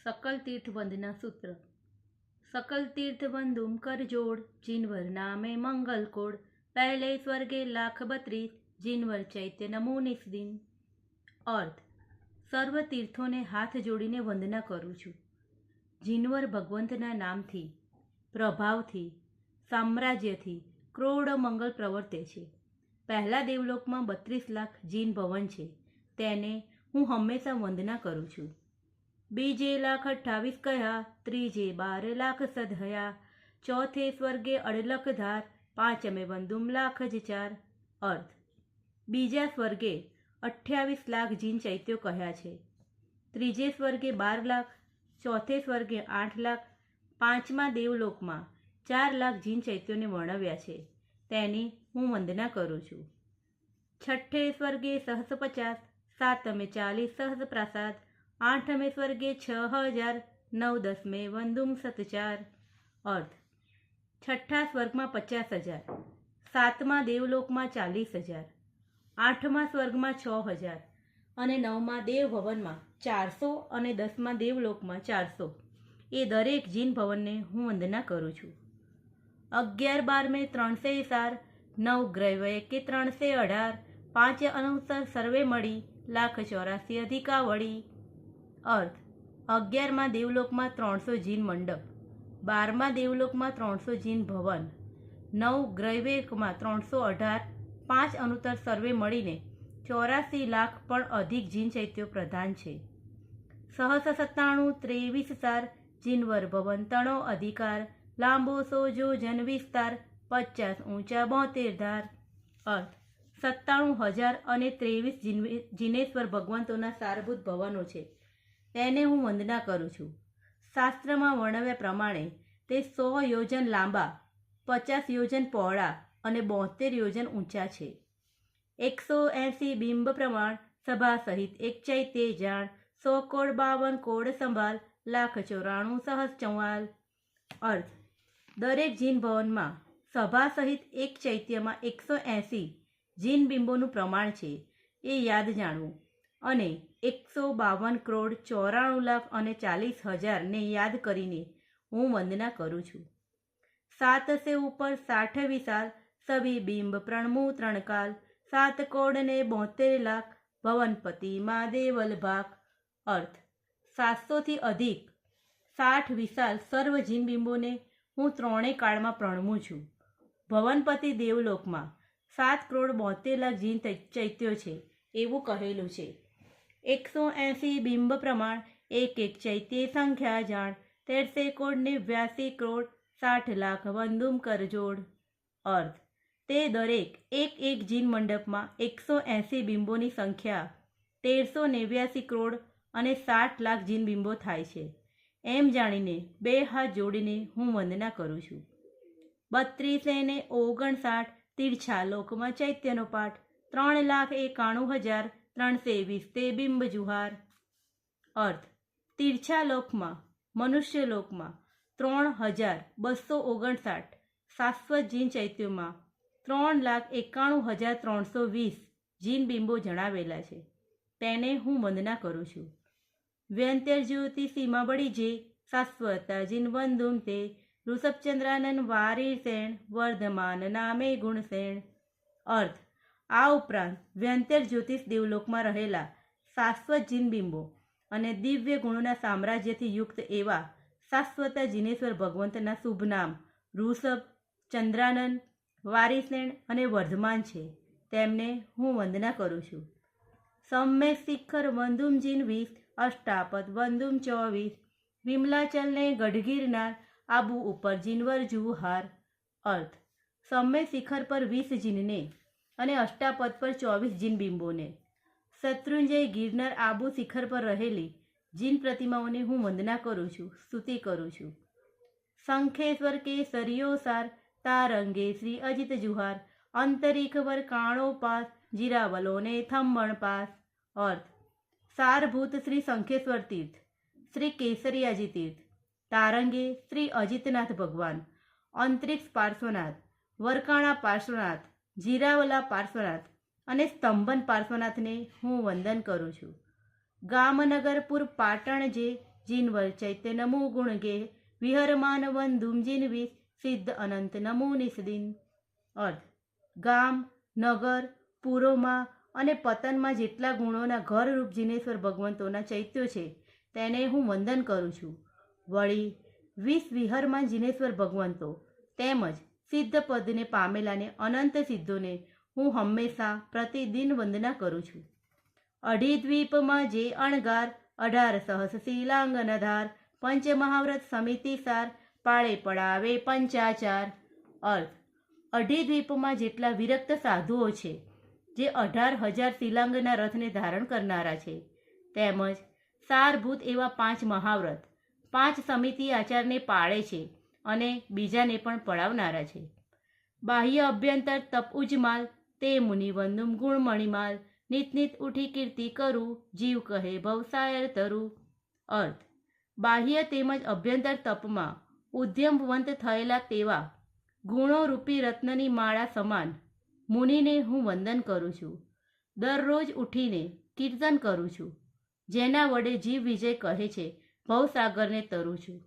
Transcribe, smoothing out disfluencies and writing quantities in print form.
सकल तीर्थ वंदना सूत्र। सकल तीर्थ वंदुम कर जोड़, जिनवर नामे मंगल कोड। पहले स्वर्गे लाख 32, जिनवर चैत्य नमो निस दिन। अर्थ: સર્વ તીર્થોને હાથ જોડીને વંદના કરું છું. જીનવર ભગવંતના નામથી, પ્રભાવથી, સામ્રાજ્યથી ક્રોડ મંગળ પ્રવર્તે છે. પહેલા દેવલોકમાં 32 લાખ જીન ભવન છે, તેને હું હંમેશા વંદના કરું છું. બીજે લાખ 28 કયા, ત્રીજે 12 લાખ સધયા, ચોથે સ્વર્ગે અડલખ ધાર, પાંચમે વંદુમ લાખ જ 4. અર્થ: બીજા સ્વર્ગે 28 લાખ જીન ચૈત્યો કહ્યા છે, ત્રીજે સ્વર્ગે 12 લાખ, ચોથે સ્વર્ગે 8 લાખ, પાંચમા દેવલોકમાં 4 લાખ જીન ચૈત્યોને વર્ણવ્યા છે, તેની હું વંદના કરું છું. છઠ્ઠે સ્વર્ગે સહસ્ર 50, સાતમે 40 સહસ્ર પ્રાસાદ, આઠમે સ્વર્ગે 6000, નવ દસમે વંદુમ સત 4. અર્થ: છઠ્ઠા સ્વર્ગમાં 50,000, સાતમા દેવલોકમાં 40,000, આઠમા સ્વર્ગમાં 6,000 અને નવમા દેવભવનમાં 400 અને દસમા દેવલોકમાં 400 એ દરેક જીન ભવનને હું વંદના કરું છું. 11 12 304, 9 ગ્રૈવય કે 318, પાંચ અનુસર સર્વે મળી, 184,000 અધિકા વળી. અર્થ: 11મા દેવલોકમાં 300 જીન મંડપ, 12મા દેવલોકમાં 300 જીન ભવન, 9 ગ્રૈવેકમાં 318, પાંચ અનુતર સર્વે મળીને 84 લાખ પણ અધિક જીન ચૈત્યો પ્રધાન છે. સહસ્ર 97, 23 સાર, જીનવર ભવન તણો અધિકાર, લાંબો સોજો જન વિસ્તાર, 50 ઊંચા 72 ધાર. અર્થ: 97,000 અને 23 જીનેશ્વર ભગવંતોના સારભૂત ભવનો છે, તેને હું વંદના કરું છું. શાસ્ત્રમાં વર્ણવ્યા પ્રમાણે તે 100 યોજન લાંબા, 50 યોજન પહોળા અને 72 યોજન ઊંચા છે. 180 બિંબ પ્રમાણ, સભા સહિત એક ચૈત્ય જાણ, 100 કોડ 52 કોડ સંભાળ, 1,94,000 સહસ્ર 44. અર્થ: દરેક જીન ભવનમાં સભા સહિત એક ચૈત્યમાં 180 જીન બિંબોનું પ્રમાણ છે, એ યાદ જાણવું, અને 152 કરોડ 94 લાખ અને 40,000 ને યાદ કરીને હું વંદના કરું છું. 7 સે ઉપર 60 વિશાલ, સભી બિંબ પ્રણમુ 3 કાલ, 7 કોડ ને 72 લાખ, ભવનપતિ મહાદેવલ ભાગ. અર્થ: 700 થી અધિક 60 વિશાલ સર્વ જીન બિંબોને હું ત્રણેય કાળમાં પ્રણમું છું. ભવનપતિ દેવલોકમાં 7 કરોડ 72 લાખ જીન ચૈત્યો છે એવું કહેલું છે. 180 બિંબ પ્રમાણ, એક એક ચૈત્ય સંખ્યા જાણ, 13 કોડ ને 82 કરોડ 60 લાખ વંદુમ કરજોડ. અર્થ: તે દરેક એક જીન મંડપમાં 180 બિંબોની સંખ્યા 1389 કરોડ અને 60 લાખ જીન બિંબો થાય છે, એમ જાણીને બે હાથ જોડીને હું વંદના કરું છું. 32 ને 59 તીર્છા લોકમાં ચૈત્યનો પાઠ, 3,91,320 તે બિંબ જુહાર. અર્થ: તીર્છા લોકમાં, મનુષ્ય લોકમાં 3,259 શાશ્વત જીન ચૈત્યોમાં 3,91,320 જીન બિંબો જણાવેલા છે, તેને હું વંદના કરું છું. વ્યંત્ય જ્યોતિ સીમા બળી જે, શાશ્વતા જીન વંદુમ તે, ઋષભચંદ્રાનન વારી સેણ, વર્ધમાન નામે ગુણસેણ. અર્થ: આ ઉપરાંત વ્યંત્ય જ્યોતિષ દેવલોકમાં રહેલા શાશ્વત જીન બિંબો અને દિવ્ય ગુણોના સામ્રાજ્યથી યુક્ત એવા શાશ્વત જીનેશ્વર ભગવંતના શુભ નામ ઋષભ, ચંદ્રાનન, વારીસેણ અને વર્ધમાન છે, તેમને હું વંદના કરું છું. સમ્યક શિખર વંદુમ જીન 20, અષ્ટાપદ વંદુમ 24, વિમલાચલને ગઢગીરનાર, આબુ ઉપર જીનવર જુહાર. અર્થ: સમ્યક શિખર પર 20 જીનને અને અષ્ટાપદ પર 24 જીન બિંબોને, શત્રુંજય ગિરનાર આબુ શિખર પર રહેલી જીન પ્રતિમાઓને હું વંદના કરું છું, સ્તુતિ કરું છું. શંખેશ્વર કેસરીયો સાર, તારંગે શ્રી અજિત જુહાર, અંતરિક્ષવર કાણો પાસ, જીરાવલોને થંબણ પાસ. અર્થ: સારભૂત શ્રી શંખેશ્વર તીર્થ, શ્રી કેસરીયાજી તીર્થ, તારંગે શ્રી અજિતનાથ ભગવાન, અંતરિક્ષ પાર્શ્વનાથ, વરકાણા પાર્શ્વનાથ, જીરાવલા પાર્શ્વનાથ અને સ્તંભન પાર્શ્વનાથને હું વંદન કરું છું. ગામનગરપુર પાટણ જે જીનવર ચૈત્ય નમો ગુણગે વિહરમાન વંદુમ જીનવીસ સિદ્ધ અનંત નમો નિષદિન. અર્થ: ગામ, નગર, પુરોમાં અને પતનમાં જેટલા ગુણોના ઘરરૂપ જીનેશ્વર ભગવંતોના ચૈત્યો છે તેને હું વંદન કરું છું. વળી 20 વિહરમાન જીનેશ્વર ભગવંતો તેમજ સિદ્ધ પદને પામેલાને અનંત સિદ્ધોને હું હંમેશા પ્રતિદિન વંદના કરું છું. અઢી દ્વીપમાં જે અણગાર 18 સહસ્ર શીલાંગનધાર પંચમહાવ્રત સમિતિ સાર પાળે પડાવે પંચાચાર. અર્થ: અઢી દ્વીપમાં જેટલા વિરક્ત સાધુઓ છે જે 18,000 શિલાંગના રથને ધારણ કરનારા છે, તેમજ સારભૂત એવા 5 મહાવ્રત 5 સમિતિ આચારને પાળે છે અને બીજાને પણ પડાવનારા છે. બાહ્ય અભ્યંતર તપ ઉજમાલ તે મુનિ વંદુમ ગુણમણિમાલ નિત નિત ઉઠી કીર્તિ કરું જીવ કહે ભવસાયર તરું. અર્થ: બાહ્ય તેમજ અભ્યંતર તપમાં ઉદ્યમવંત થયેલા તેવા ગુણોરૂપી રત્નની માળા સમાન મુનિને હું વંદન કરું છું. દરરોજ ઉઠીને કીર્તન કરું છું, જેના વડે જીવ વિજય કહે છે ભવસાગરને તરું છું.